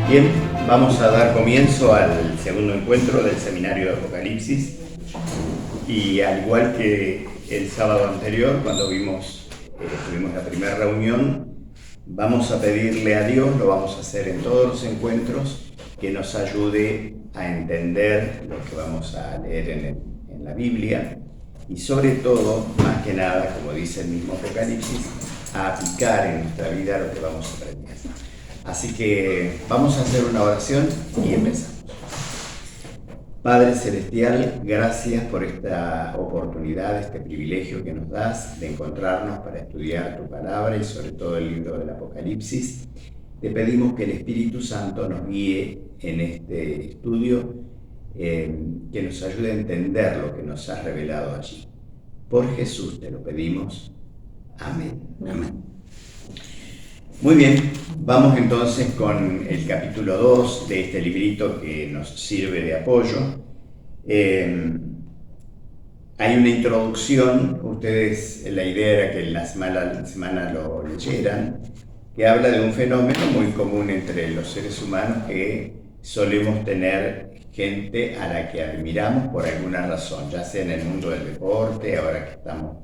Bien, vamos a dar comienzo al segundo encuentro del Seminario de Apocalipsis y al igual que el sábado anterior, cuando tuvimos la primera reunión, vamos a pedirle a Dios, lo vamos a hacer en todos los encuentros, que nos ayude a entender lo que vamos a leer en la Biblia y sobre todo, más que nada, como dice el mismo Apocalipsis, a aplicar en nuestra vida lo que vamos a aprender. Así que vamos a hacer una oración y empezamos. Padre Celestial, gracias por esta oportunidad, este privilegio que nos das de encontrarnos para estudiar tu palabra y sobre todo el libro del Apocalipsis. Te pedimos que el Espíritu Santo nos guíe en este estudio, que nos ayude a entender lo que nos has revelado allí. Por Jesús te lo pedimos. Amén. Amén. Muy bien, vamos entonces con el capítulo 2 de este librito que nos sirve de apoyo. Hay una introducción, la idea era que en la semana lo leyeran, que habla de un fenómeno muy común entre los seres humanos, que solemos tener gente a la que admiramos por alguna razón, ya sea en el mundo del deporte, ahora que estamos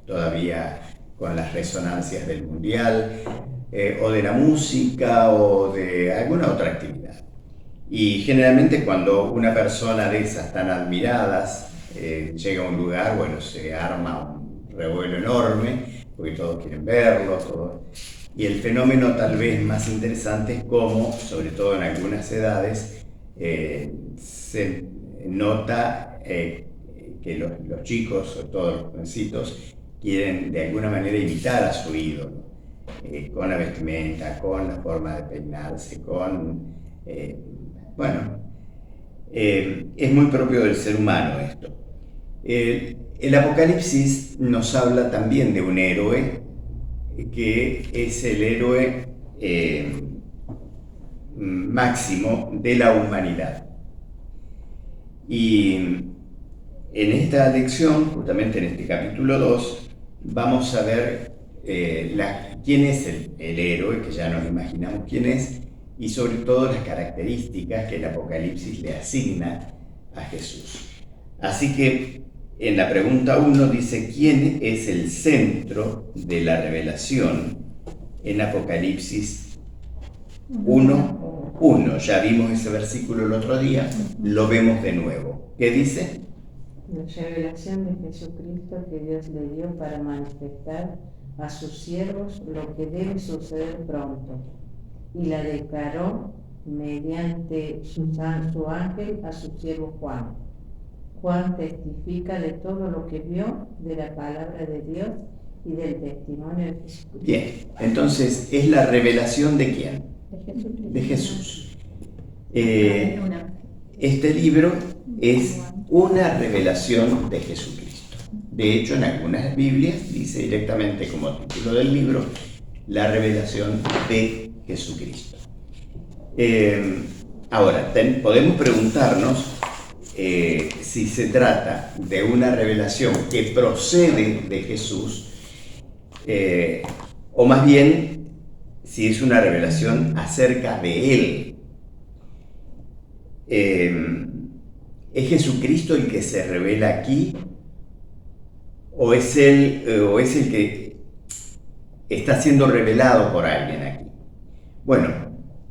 todavía con las resonancias del mundial, o de la música o de alguna otra actividad. Y generalmente cuando una persona de esas tan admiradas llega a un lugar, bueno, se arma un revuelo enorme, porque todos quieren verlo, y el fenómeno tal vez más interesante es cómo, sobre todo en algunas edades, se nota que los chicos, sobre todo los jovencitos, quieren de alguna manera imitar a su ídolo, con la vestimenta, con la forma de peinarse, es muy propio del ser humano esto. El Apocalipsis nos habla también de un héroe, que es el héroe máximo de la humanidad. Y en esta lección, justamente en este capítulo 2, vamos a ver quién es el héroe, que ya nos imaginamos quién es, y sobre todo las características que el Apocalipsis le asigna a Jesús. Así que en la pregunta 1 dice: ¿quién es el centro de la revelación en Apocalipsis 1:1? Ya vimos ese versículo el otro día, lo vemos de nuevo. ¿Qué dice? La revelación de Jesucristo que Dios le dio para manifestar a sus siervos lo que debe suceder pronto, y la declaró mediante su ángel a su siervo Juan. Juan testifica de todo lo que vio, de la palabra de Dios y del testimonio de Jesucristo. Bien, entonces, ¿es la revelación de quién? De Jesús. Este libro es una revelación de Jesucristo. De hecho, en algunas Biblias dice directamente como título del libro, la revelación de Jesucristo. Ahora, podemos preguntarnos si se trata de una revelación que procede de Jesús, o más bien si es una revelación acerca de Él. ¿Es Jesucristo el que se revela aquí? ¿O es el que está siendo revelado por alguien aquí? Bueno,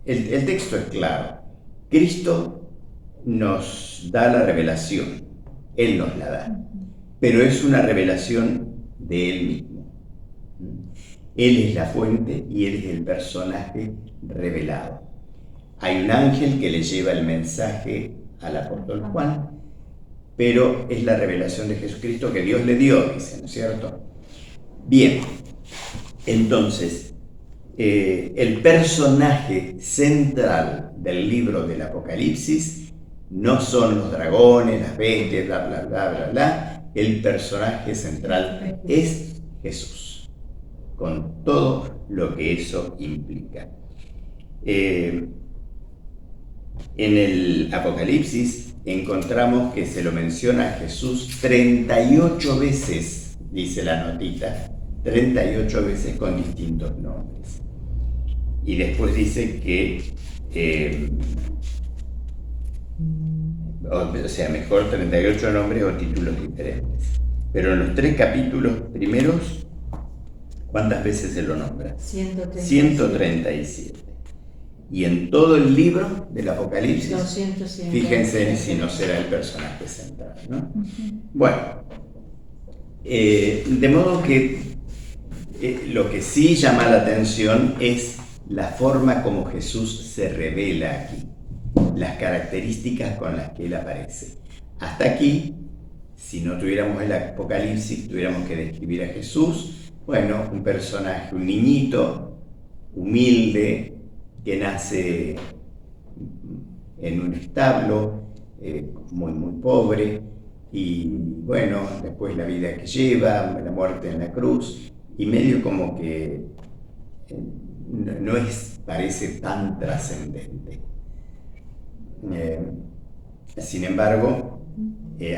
el texto es claro. Cristo nos da la revelación, Él nos la da, pero es una revelación de Él mismo. Él es la fuente y Él es el personaje revelado. Hay un ángel que le lleva el mensaje al apóstol Juan, pero es la revelación de Jesucristo que Dios le dio, dice, ¿no es cierto? Bien, entonces, el personaje central del libro del Apocalipsis no son los dragones, las bestias, bla, bla, bla, bla, bla. El personaje central es Jesús, con todo lo que eso implica. En el Apocalipsis encontramos que se lo menciona a Jesús 38 veces, dice la notita, 38 veces con distintos nombres. Y después dice que o sea, mejor 38 nombres o títulos diferentes. Pero en los 3 capítulos primeros, ¿cuántas veces se lo nombra? 137. Y en todo el libro del Apocalipsis, 250. fíjense si no será el personaje central, ¿no? Bueno, de modo que lo que sí llama la atención es la forma como Jesús se revela aquí, las características con las que Él aparece. Hasta aquí, si no tuviéramos el Apocalipsis, tuviéramos que describir a Jesús, bueno, un personaje, un niñito, humilde, que nace en un establo, muy pobre, y bueno, después la vida que lleva, la muerte en la cruz, y medio como que no parece tan trascendente. Sin embargo,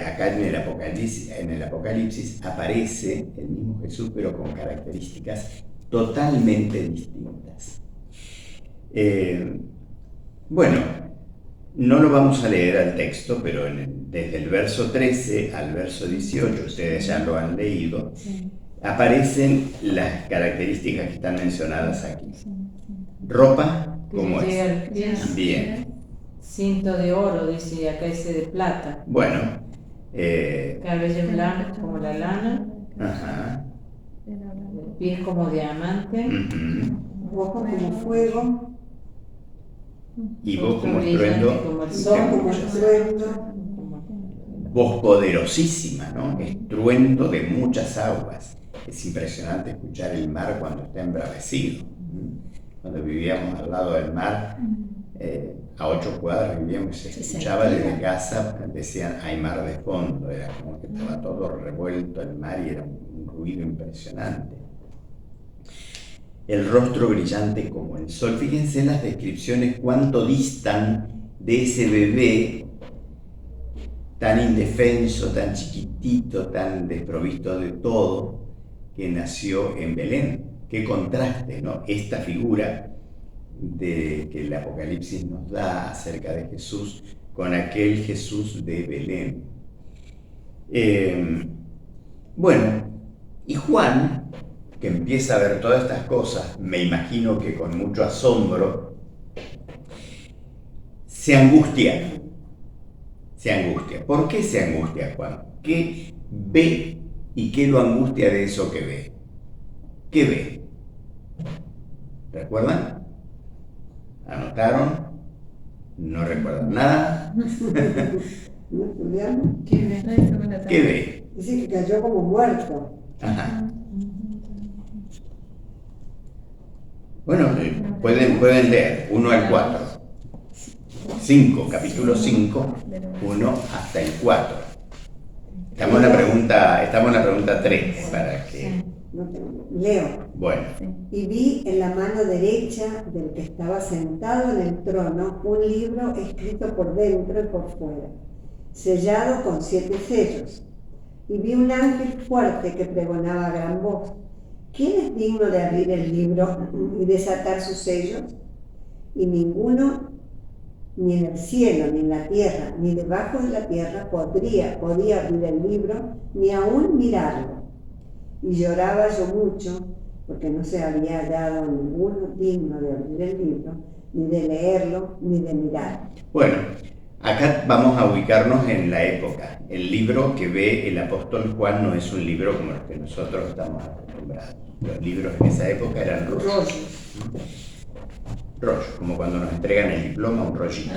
acá en el Apocalipsis aparece el mismo Jesús, pero con características totalmente distintas. Bueno, no lo vamos a leer al texto, pero desde el verso 13 al verso 18, ustedes ya lo han leído, aparecen las características que están mencionadas aquí. Ropa, ¿cómo es? Bien. Cinto de oro, dice, y acá dice de plata. Bueno. Cabello blanco como la lana. Ajá. Pies como diamante. Ojos como fuego. Y voz como estruendo. Como el sol, Como estruendo. Voz poderosísima, ¿no? Estruendo de muchas aguas. Es impresionante escuchar el mar cuando está embravecido. Cuando vivíamos al lado del mar, a 8 cuadras vivíamos y se escuchaba desde casa, decían hay mar de fondo, era como que estaba todo revuelto el mar y era un ruido impresionante. El rostro brillante como el sol. Fíjense las descripciones cuánto distan de ese bebé tan indefenso, tan chiquitito, tan desprovisto de todo, que nació en Belén. Qué contraste, ¿no? Esta figura que el Apocalipsis nos da acerca de Jesús con aquel Jesús de Belén. Bueno, y Juan, que empieza a ver todas estas cosas, me imagino que con mucho asombro, se angustia. ¿Por qué se angustia Juan? ¿Qué ve y qué lo angustia de eso que ve? ¿Qué ve? ¿Recuerdan? ¿Anotaron? ¿No recuerdan nada? ¿No estudiamos? ¿Qué ve? Dice que cayó como muerto. Ajá. Bueno, pueden leer 1 al 4. 5, capítulo 5, 1 hasta el 4. Estamos en la pregunta 3 para que... Leo. Bueno. Y vi en la mano derecha del que estaba sentado en el trono un libro escrito por dentro y por fuera, sellado con 7 sellos. Y vi un ángel fuerte que pregonaba a gran voz: ¿quién es digno de abrir el libro y desatar sus sellos? Y ninguno, ni en el cielo, ni en la tierra, ni debajo de la tierra, podía abrir el libro, ni aún mirarlo. Y lloraba yo mucho, porque no se había hallado ninguno digno de abrir el libro, ni de leerlo, ni de mirar. Bueno, acá vamos a ubicarnos en la época. El libro que ve el apóstol Juan no es un libro como el que nosotros estamos acostumbrados. Los libros en esa época eran rollos, como cuando nos entregan el diploma, un rollito.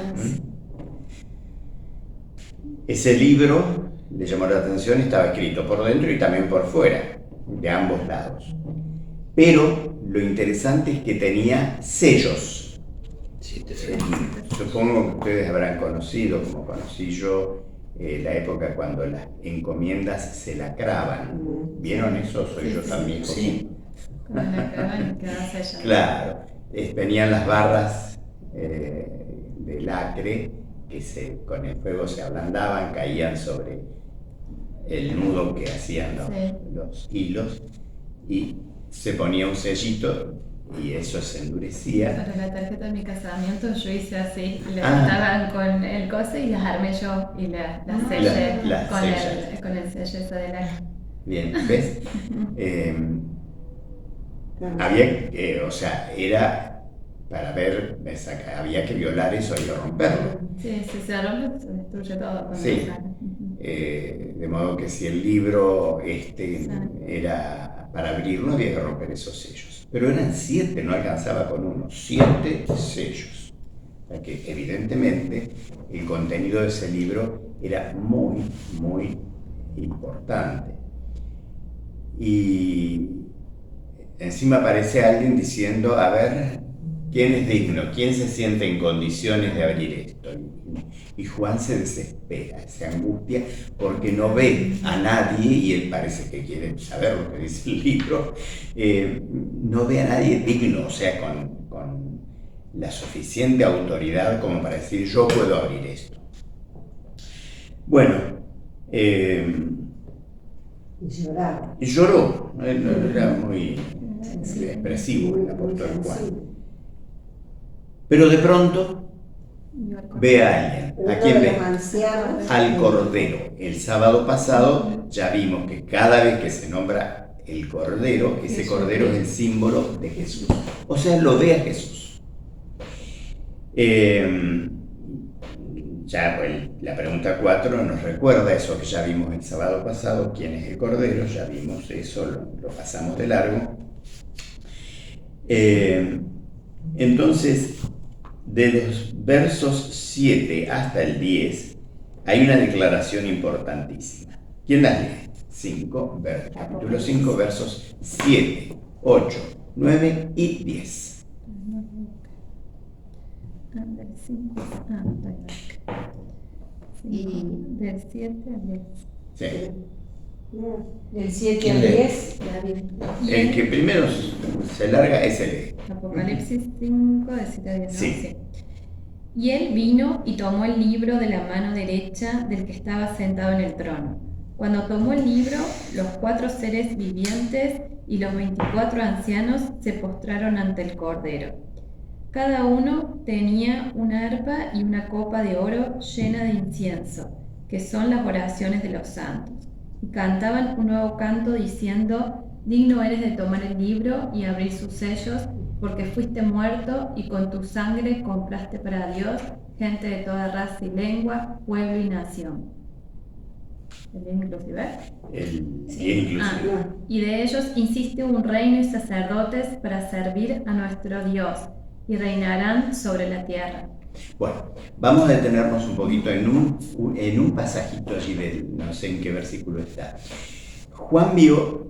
Ese libro, le llamó la atención, estaba escrito por dentro y también por fuera, de ambos lados. Pero lo interesante es que tenía sellos. Supongo que ustedes habrán conocido, como conocí yo, la época cuando las encomiendas se lacraban. ¿Vieron eso? Soy yo también. Sí. Cuando lacraban quedaba sellado. Claro, venían las barras de lacre que con el fuego se ablandaban, caían sobre el nudo que hacían los hilos y se ponía un sellito y eso se endurecía. Para la tarjeta de mi casamiento yo hice así, Ah. estaban con el coso y las armé yo y las sellé Las con, sellas. con el sello ese de la... Bien, ¿ves? Había, o sea, era para ver, había que violar eso y romperlo. Sí, si se rompe se destruye todo. Cuando Sí. sale. De modo que si el libro Sí. era para abrirlo, había que romper esos sellos. Pero eran 7, no alcanzaba con uno, 7 sellos. O sea que evidentemente el contenido de ese libro era muy, muy importante. Y encima aparece alguien diciendo, a ver, ¿quién es digno? ¿Quién se siente en condiciones de abrir esto? Y Juan se desespera, se angustia porque no ve a nadie, y él parece que quiere saber lo que dice el libro, no ve a nadie digno, o sea, con la suficiente autoridad como para decir, yo puedo abrir esto. Bueno, Y lloraba. y lloró, era muy expresivo el apóstol Juan. Pero de pronto ve a alguien. Uno ¿A quién de ve? los ancianos, Al Cordero. El sábado pasado ya vimos que cada vez que se nombra el Cordero, ese Cordero es el símbolo de Jesús. O sea, lo ve a Jesús. Ya la pregunta 4 nos recuerda eso que ya vimos el sábado pasado, quién es el Cordero, ya vimos eso, lo pasamos de largo. Entonces, de los versos 7 hasta el 10, hay una declaración importantísima. ¿Quién las lee? Capítulo 5, versos 7, 8, 9 y 10. Del 5 y del 7 al 10. Sí. Del 7 ¿Quién al lee? 10, David. Y El que primero se larga es el Apocalipsis 5, de 7 a 10. ¿no? Sí. Y él vino y tomó el libro de la mano derecha del que estaba sentado en el trono. Cuando tomó el libro, los 4 seres vivientes y los 24 ancianos se postraron ante el Cordero. Cada uno tenía una arpa y una copa de oro llena de incienso, que son las oraciones de los santos. Y cantaban un nuevo canto diciendo, digno eres de tomar el libro y abrir sus sellos, porque fuiste muerto y con tu sangre compraste para Dios gente de toda raza y lengua, pueblo y nación. ¿El inclusive? El Sí. inclusive. Y de ellos insiste un reino y sacerdotes para servir a nuestro Dios, y reinarán sobre la tierra. Bueno, vamos a detenernos un poquito en un pasajito allí no sé en qué versículo está. Juan vio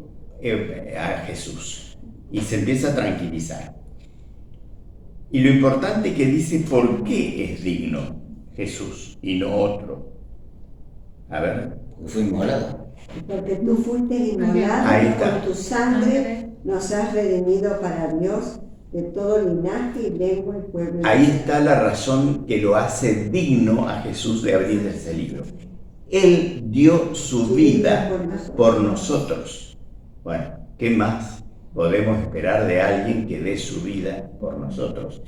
a Jesús y se empieza a tranquilizar. Y lo importante que dice por qué es digno Jesús y no otro. A ver. Fue inmolado. Porque tú fuiste Ahí inmolado y está. con tu sangre nos has redimido para Dios de todo linaje y lengua y pueblo. Ahí está la razón que lo hace digno a Jesús de abrir ese libro. Él dio su vida por nosotros. Bueno, ¿qué más podemos esperar de alguien que dé su vida por nosotros?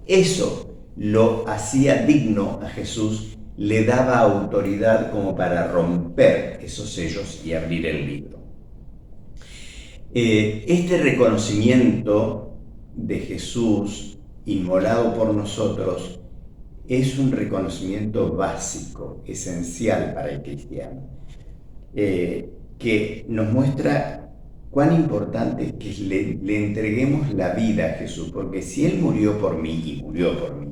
Eso lo hacía digno a Jesús, le daba autoridad como para romper esos sellos y abrir el libro. Este reconocimiento de Jesús inmolado por nosotros es un reconocimiento básico, esencial para el cristiano, que nos muestra cuán importante es que le entreguemos la vida a Jesús, porque si Él murió por mí y murió por mí,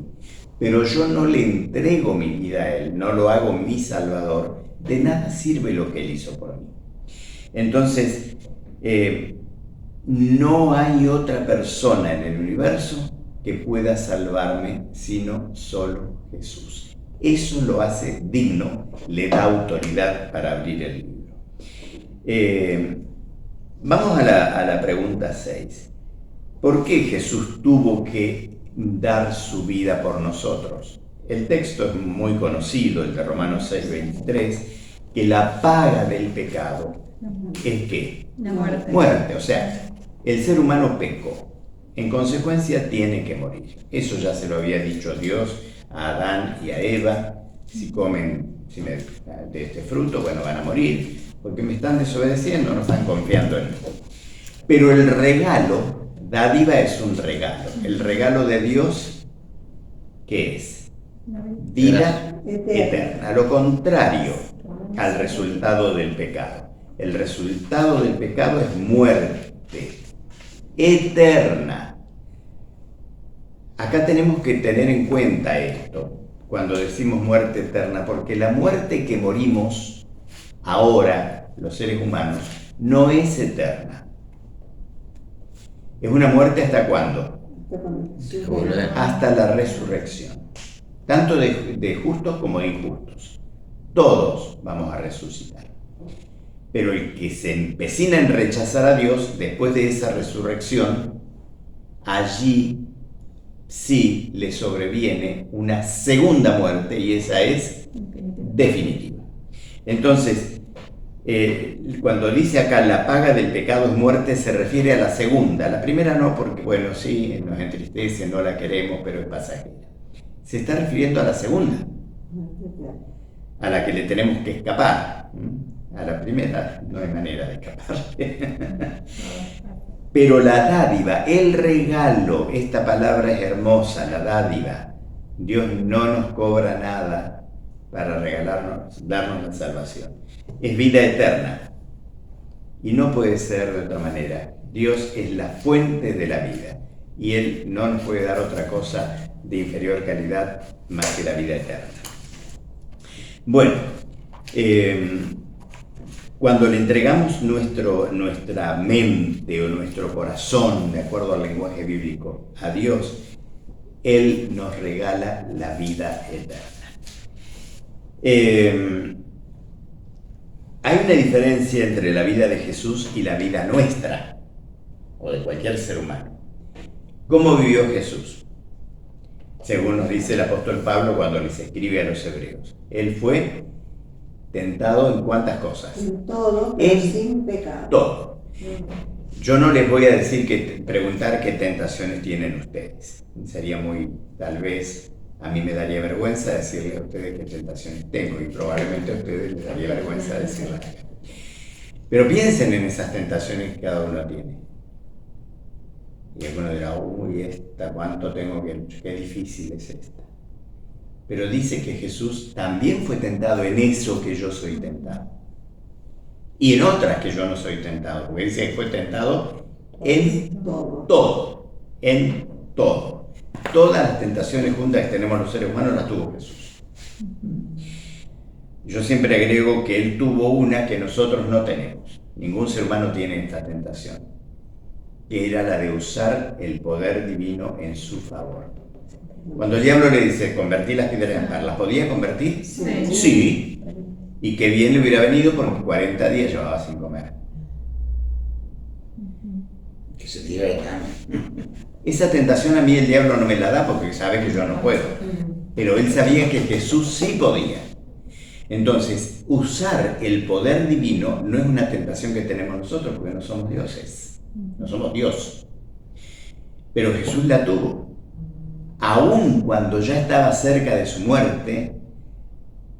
pero yo no le entrego mi vida a Él, no lo hago mi Salvador, de nada sirve lo que Él hizo por mí. Entonces, no hay otra persona en el universo que pueda salvarme sino solo Jesús. Eso lo hace digno, le da autoridad para abrir el libro. Vamos a la pregunta 6. ¿Por qué Jesús tuvo que dar su vida por nosotros? El texto es muy conocido, el de Romanos 6:23, que la paga del pecado es ¿qué? La muerte. Muerte, o sea, el ser humano pecó. En consecuencia, tiene que morir. Eso ya se lo había dicho Dios a Adán y a Eva. Si comen de este fruto, bueno, van a morir, porque me están desobedeciendo, no están confiando en mí. Pero el regalo, dádiva es un regalo. El regalo de Dios, ¿qué es? Vida eterna. Lo contrario al resultado del pecado. El resultado del pecado es muerte eterna. Acá tenemos que tener en cuenta esto cuando decimos muerte eterna, porque la muerte que morimos ahora, los seres humanos, no es eterna. Es una muerte ¿hasta cuándo? Hasta la resurrección. Tanto de justos como de injustos. Todos vamos a resucitar. Pero el que se empecina en rechazar a Dios después de esa resurrección, allí sí le sobreviene una segunda muerte, y esa es definitiva. Entonces, cuando dice acá la paga del pecado es muerte, se refiere a la segunda. La primera no, porque bueno, sí, nos entristece, no la queremos, pero es pasajera. Se está refiriendo a la segunda, a la que le tenemos que escapar. A la primera no hay manera de escapar. Pero la dádiva, el regalo, esta palabra es hermosa, la dádiva. Dios no nos cobra nada para regalarnos, darnos la salvación. Es vida eterna. Y no puede ser de otra manera. Dios es la fuente de la vida. Y Él no nos puede dar otra cosa de inferior calidad más que la vida eterna. Bueno, cuando le entregamos nuestra mente o nuestro corazón, de acuerdo al lenguaje bíblico, a Dios, Él nos regala la vida eterna. Hay una diferencia entre la vida de Jesús y la vida nuestra, o de cualquier ser humano. ¿Cómo vivió Jesús? Según nos dice el apóstol Pablo cuando les escribe a los hebreos. Él fue tentado en cuántas cosas. En todo, pero sin pecado. Todo. Yo no les voy a decir preguntar qué tentaciones tienen ustedes. Sería muy, tal vez, a mí me daría vergüenza decirle a ustedes qué tentaciones tengo, y probablemente a ustedes les daría vergüenza decirlas. Pero piensen en esas tentaciones que cada uno tiene. Y alguno dirá, uy, esta, ¿cuánto tengo que luchar? Qué difícil es esta. Pero dice que Jesús también fue tentado en eso que yo soy tentado. Y en otras que yo no soy tentado. Porque dice que fue tentado en todo. En todo. Todas las tentaciones juntas que tenemos los seres humanos las tuvo Jesús. Yo siempre agrego que Él tuvo una que nosotros no tenemos. Ningún ser humano tiene esta tentación, que era la de usar el poder divino en su favor. Cuando el diablo le dice, convertí las piedras en pan, ¿las podía convertir? Sí. Y qué bien le hubiera venido porque 40 días llevaba sin comer. Que se diga de cama. Esa tentación a mí el diablo no me la da porque sabe que yo no puedo. Pero él sabía que Jesús sí podía. Entonces, usar el poder divino no es una tentación que tenemos nosotros porque no somos dioses. No somos Dios. Pero Jesús la tuvo. Aún cuando ya estaba cerca de su muerte,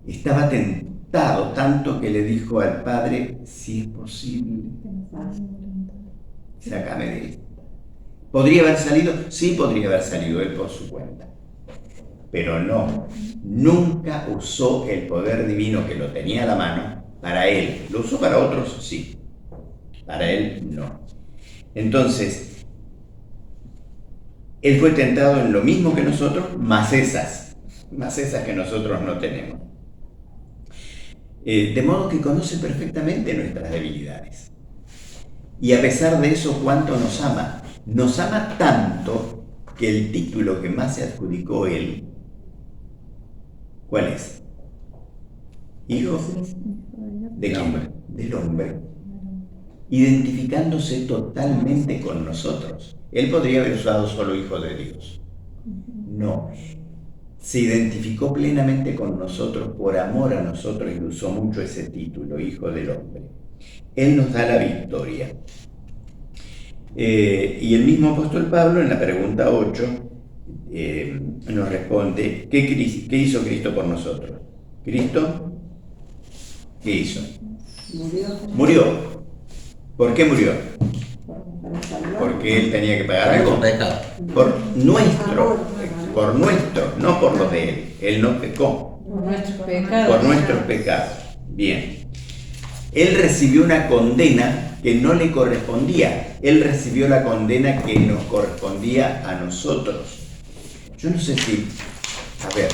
estaba tentado tanto que le dijo al Padre, si es posible, sácame de esto. ¿Podría haber salido? Sí, podría haber salido él por su cuenta. Pero no, nunca usó el poder divino que lo tenía a la mano para él. Lo usó para otros, sí. Para él, no. Entonces, él fue tentado en lo mismo que nosotros, más esas que nosotros no tenemos. De modo que conoce perfectamente nuestras debilidades. Y a pesar de eso, ¿cuánto nos ama? Nos ama tanto que el título que más se adjudicó él, ¿cuál es? Hijo de quién? Del hombre. Identificándose totalmente con nosotros. Él podría haber usado solo hijo de Dios. No. Se identificó plenamente con nosotros por amor a nosotros y usó mucho ese título, hijo del hombre. Él nos da la victoria. Y el mismo apóstol Pablo en la pregunta 8 nos responde, ¿qué hizo Cristo por nosotros? ¿Cristo qué hizo? Murió. ¿Por qué murió? Para salvar. Porque él tenía que pagar Para algo. tu pecado. Por nuestro, no por lo de él. Él no pecó. Por nuestros pecados. Por nuestros pecados. Bien. Él recibió una condena que no le correspondía. Él recibió la condena que nos correspondía a nosotros. Yo no sé si, a ver,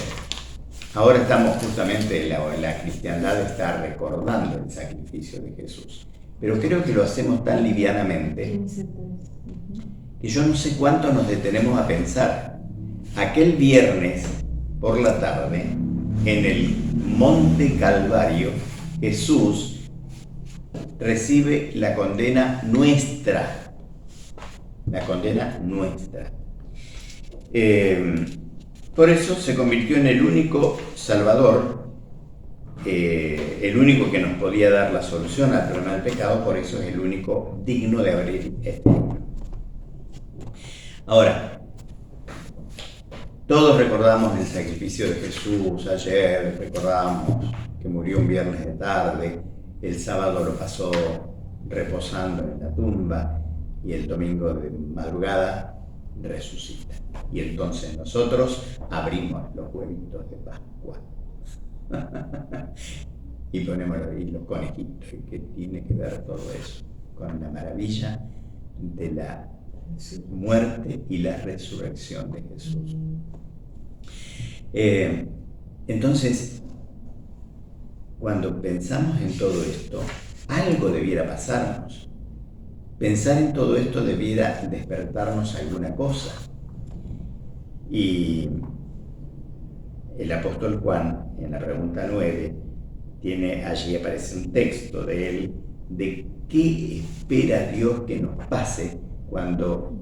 ahora estamos justamente, la cristiandad está recordando el sacrificio de Jesús, pero creo que lo hacemos tan livianamente que yo no sé cuánto nos detenemos a pensar. Aquel viernes por la tarde, en el Monte Calvario, Jesús recibe la condena nuestra. La condena nuestra. Por eso se convirtió en el único Salvador, el único que nos podía dar la solución al problema del pecado, por eso es el único digno de abrir este libro. Ahora, todos recordamos el sacrificio de Jesús ayer, recordamos que murió un viernes de tarde, el sábado lo pasó reposando en la tumba y el domingo de madrugada resucita. Y entonces nosotros abrimos los huevitos de Pascua y ponemos los conejitos. ¿Y qué tiene que ver todo eso con la maravilla de la muerte y la resurrección de Jesús? Entonces, cuando pensamos en todo esto, algo debiera pasarnos. Pensar en todo esto debiera despertarnos alguna cosa. Y el apóstol Juan, en la pregunta 9, allí aparece un texto de él, de qué espera Dios que nos pase cuando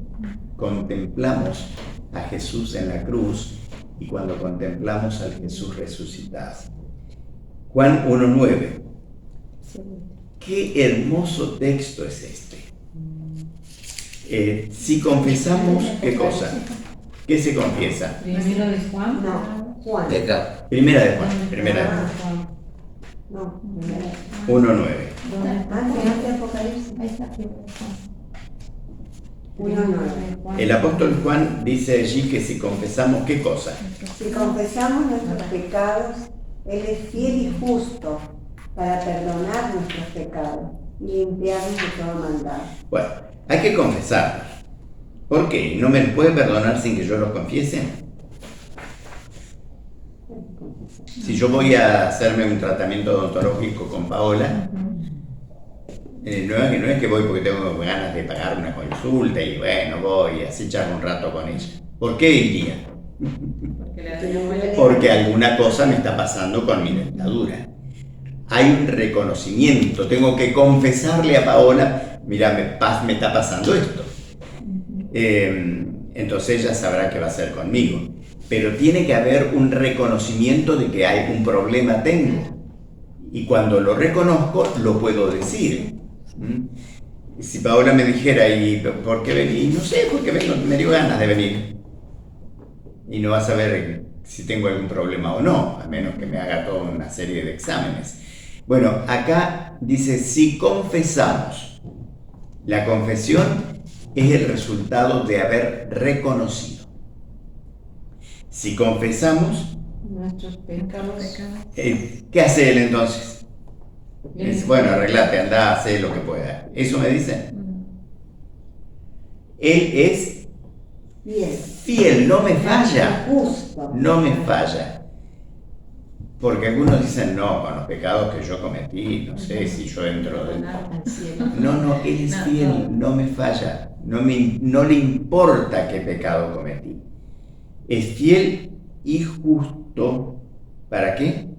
contemplamos a Jesús en la cruz y cuando contemplamos al Jesús resucitado. Juan 1:9. Qué hermoso texto es este. Si confesamos, ¿qué cosa? ¿Qué se confiesa? Primero de Juan. No, Juan. Pecado. Primera de Juan. 1:9. Antes de Apocalipsis. Ahí está, primero de Juan. 1:9. El apóstol Juan dice allí que si confesamos, ¿qué cosa? Si confesamos nuestros pecados, Él es fiel y justo para perdonar nuestros pecados y limpiarnos de toda maldad. Bueno, hay que confesarlos. ¿Por qué? ¿No me los puede perdonar sin que yo los confiese? Si yo voy a hacerme un tratamiento odontológico con Paola, no es que voy porque tengo ganas de pagar una consulta y bueno, voy a echar un rato con ella. ¿Por qué iría? Porque alguna cosa me está pasando con mi dentadura. Hay un reconocimiento, tengo que confesarle a Paola, mira, me está pasando esto. Entonces ella sabrá qué va a hacer conmigo. Pero tiene que haber un reconocimiento de que hay un problema tengo. Y cuando lo reconozco, lo puedo decir. Si Paola me dijera, ¿y por qué vení? No sé, porque me dio ganas de venir. Y no va a saber si tengo algún problema o no, a menos que me haga toda una serie de exámenes. Bueno, acá dice, si confesamos, la confesión es el resultado de haber reconocido. Si confesamos, Nuestros pecados. ¿qué hace él entonces? Dice, bueno, arreglate, anda, haz lo que pueda. ¿Eso me dice? Él es fiel, no me falla. Justo. No me falla. Porque algunos dicen, no, con los pecados que yo cometí, no sé si yo entro dentro. No, él es fiel, no me falla. No le importa qué pecado cometí. Es fiel y justo. ¿Para qué?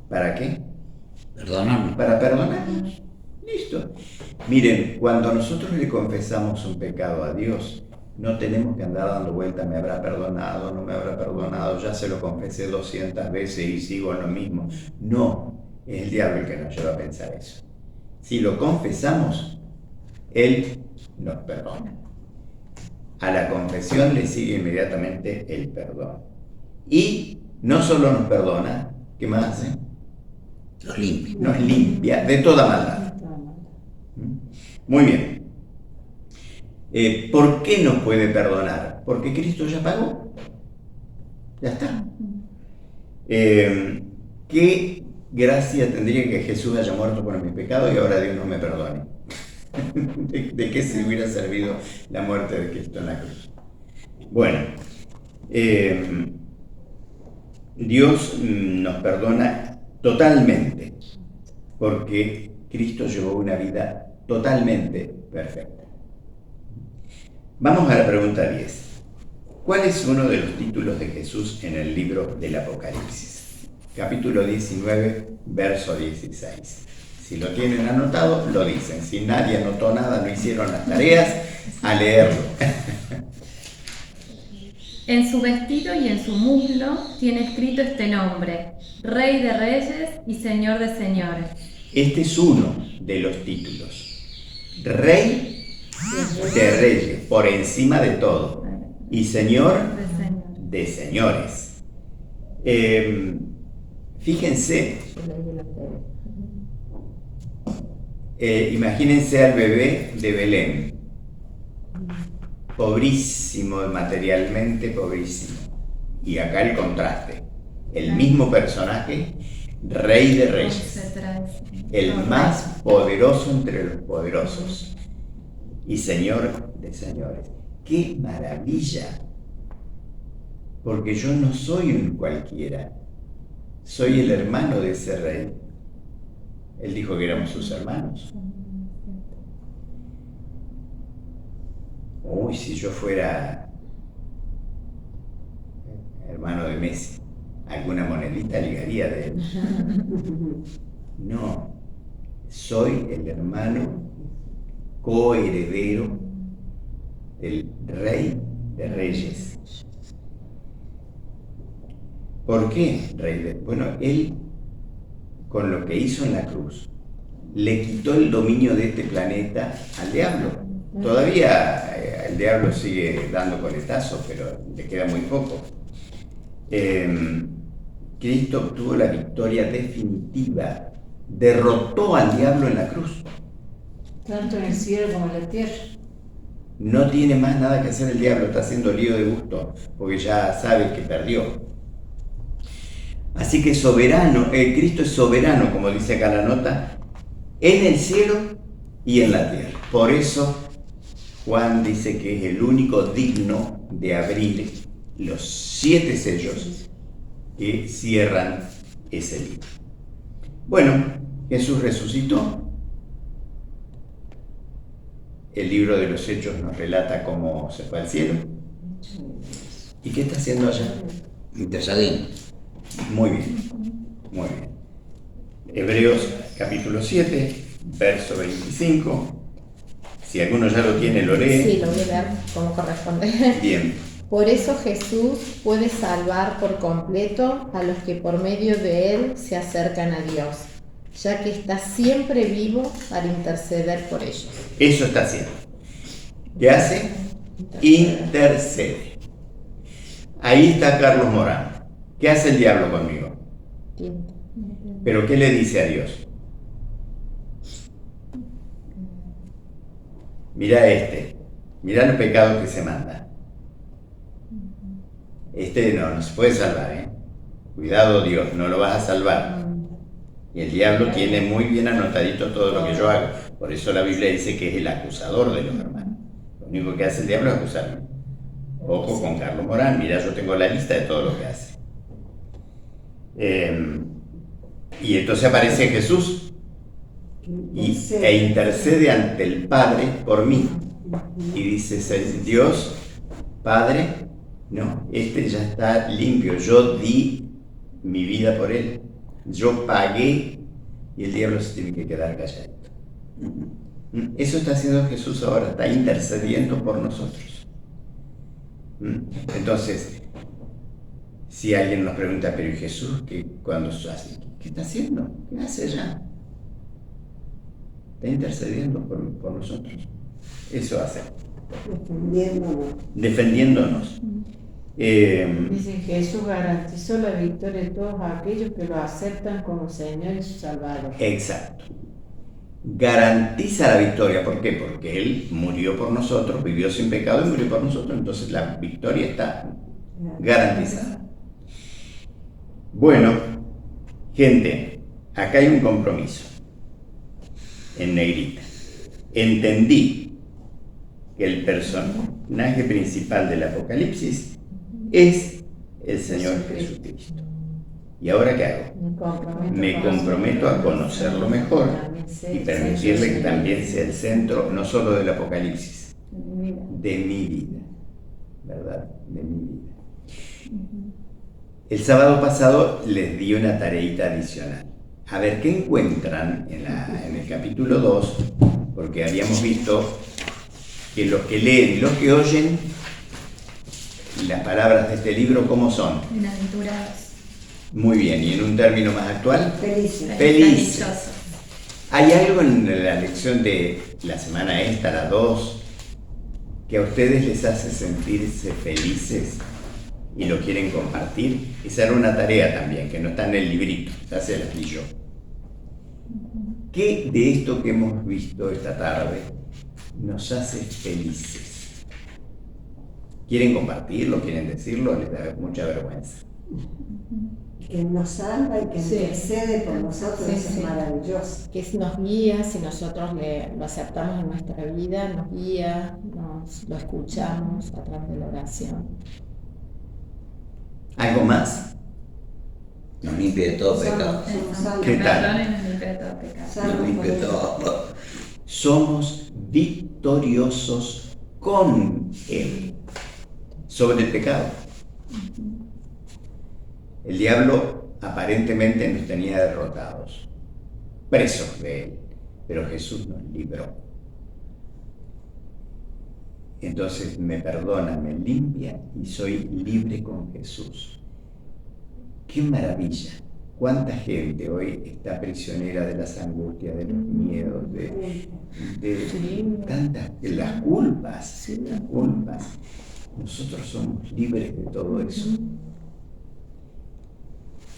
¿Para qué? Perdóname. Para perdonarnos. Listo. Miren, cuando nosotros le confesamos un pecado a Dios, no tenemos que andar dando vueltas, me habrá perdonado, no me habrá perdonado, ya se lo confesé 200 veces y sigo en lo mismo. No, es el diablo el que nos lleva a pensar eso. Si lo confesamos, Él nos perdona. A la confesión le sigue inmediatamente el perdón. Y no solo nos perdona, ¿qué más hace? Los limpia. Nos limpia de toda maldad. Muy bien. ¿Por qué nos puede perdonar? Porque Cristo ya pagó. Ya está. ¿Qué gracia tendría que Jesús haya muerto por mi pecado y ahora Dios no me perdone? ¿De qué se hubiera servido la muerte de Cristo en la cruz? Bueno, Dios nos perdona totalmente porque Cristo llevó una vida totalmente perfecta. Vamos a la pregunta 10. ¿Cuál es uno de los títulos de Jesús en el libro del Apocalipsis? Capítulo 19, verso 16. Si lo tienen anotado, lo dicen. Si nadie anotó nada, no hicieron las tareas, a leerlo. En su vestido y en su muslo tiene escrito este nombre: Rey de Reyes y Señor de Señores. Este es uno de los títulos. Rey de Reyes, por encima de todo. Y Señor de Señores. Fíjense. Imagínense al bebé de Belén, pobrísimo materialmente, pobrísimo. Y acá el contraste, el mismo personaje, Rey de Reyes, el más poderoso entre los poderosos y Señor de Señores. ¡Qué maravilla! Porque yo no soy un cualquiera, soy el hermano de ese rey. Él dijo que éramos sus hermanos. Uy, si yo fuera hermano de Messi, alguna monedita ligaría de él. No, soy el hermano coheredero del Rey de Reyes. ¿Por qué, Rey de? Bueno, él, con lo que hizo en la cruz, le quitó el dominio de este planeta al diablo. Todavía el diablo sigue dando coletazos, pero le queda muy poco. Cristo obtuvo la victoria definitiva, derrotó al diablo en la cruz. Tanto en el cielo como en la tierra. No tiene más nada que hacer el diablo, está haciendo lío de gusto, porque ya sabe que perdió. Así que soberano, Cristo es soberano, como dice acá la nota, en el cielo y en la tierra. Por eso Juan dice que es el único digno de abrir los 7 sellos que cierran ese libro. Bueno, Jesús resucitó. El libro de los Hechos nos relata cómo se fue al cielo. ¿Y qué está haciendo allá? Intercediendo. Muy bien, muy bien. Hebreos capítulo 7, verso 25. Si alguno ya lo tiene, lo lee. Sí, lo voy a leer como corresponde. Bien. Por eso Jesús puede salvar por completo a los que por medio de él se acercan a Dios, ya que está siempre vivo para interceder por ellos. Eso está haciendo. ¿Qué hace? Intercede. Ahí está Carlos Morán. ¿Qué hace el diablo conmigo? ¿Pero qué le dice a Dios? Mira mira el pecado que se manda. No se puede salvar, Cuidado, Dios, no lo vas a salvar. Y el diablo tiene muy bien anotadito todo lo que yo hago. Por eso la Biblia dice que es el acusador de los hermanos. Lo único que hace el diablo es acusarme. Ojo con Carlos Morán, mira, yo tengo la lista de todo lo que hace. Y entonces aparece Jesús e intercede ante el Padre por mí. Y dice, Dios, Padre, no, ya está limpio, yo di mi vida por él, yo pagué y el diablo se tiene que quedar calladito. Eso está haciendo Jesús ahora, está intercediendo por nosotros. Entonces, si alguien nos pregunta, pero ¿y Jesús qué está haciendo? ¿Qué hace ya? Está intercediendo por nosotros. Eso hace. defendiéndonos. Defendiéndonos. Dicen que Jesús garantizó la victoria de todos aquellos que lo aceptan como Señor y su Salvador. Exacto. Garantiza la victoria. ¿Por qué? Porque Él murió por nosotros, vivió sin pecado y murió por nosotros. Entonces la victoria está garantizada. Bueno, gente, acá hay un compromiso. En negrita. Entendí que el personaje principal del Apocalipsis es el Señor Jesucristo. ¿Y ahora qué hago? Me comprometo a conocerlo mejor y permitirle que también sea el centro, no solo del Apocalipsis, de mi vida, ¿verdad? De mi vida. El sábado pasado les di una tareita adicional. A ver qué encuentran en el capítulo 2, porque habíamos visto que los que leen y los que oyen las palabras de este libro, ¿cómo son? Bienaventurados. Muy bien, y en un término más actual, Felices. felices. Dichosos. ¿Hay algo en la lección de la semana esta, la 2, que a ustedes les hace sentirse felices y lo quieren compartir? Esa era una tarea también, que no está en el librito, ya se las di yo. ¿Qué de esto que hemos visto esta tarde nos hace felices? ¿Quieren compartirlo? ¿Quieren decirlo? Les da mucha vergüenza. Que nos salva y que Sí. intercede por nosotros, Sí, eso sí. es maravilloso. Que nos guía, si nosotros lo aceptamos en nuestra vida, nos guía, lo escuchamos a través de la oración. ¿Algo más? Nos limpia de todo pecado. Somos salvos. ¿Qué tal? Perdón y nos limpia de todo pecado. Nos Salvos por limpia de Él. todo. Somos victoriosos con Él sobre el pecado. El diablo aparentemente nos tenía derrotados, presos de Él, pero Jesús nos libró. Entonces me perdona, me limpia y soy libre con Jesús. ¡Qué maravilla! ¿Cuánta gente hoy está prisionera de las angustias, de los miedos, de tantas, de las culpas, las culpas? Nosotros somos libres de todo eso.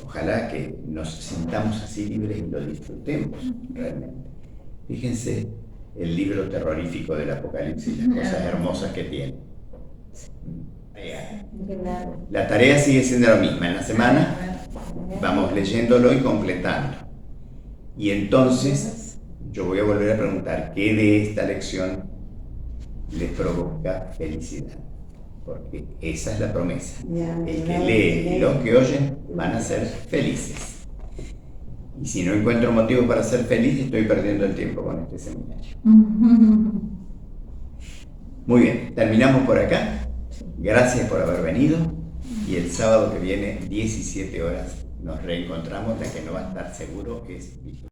Ojalá que nos sintamos así libres y lo disfrutemos realmente. Fíjense el libro terrorífico del Apocalipsis, las cosas hermosas que tiene. La tarea sigue siendo la misma. En la semana vamos leyéndolo y completando. Y entonces yo voy a volver a preguntar qué de esta lección les provoca felicidad. Porque esa es la promesa. El que lee y los que oyen van a ser felices. Y si no encuentro motivos para ser feliz, estoy perdiendo el tiempo con este seminario. Muy bien, terminamos por acá. Gracias por haber venido. Y el sábado que viene, 17 horas, nos reencontramos. La que no va a estar seguro es Víctor.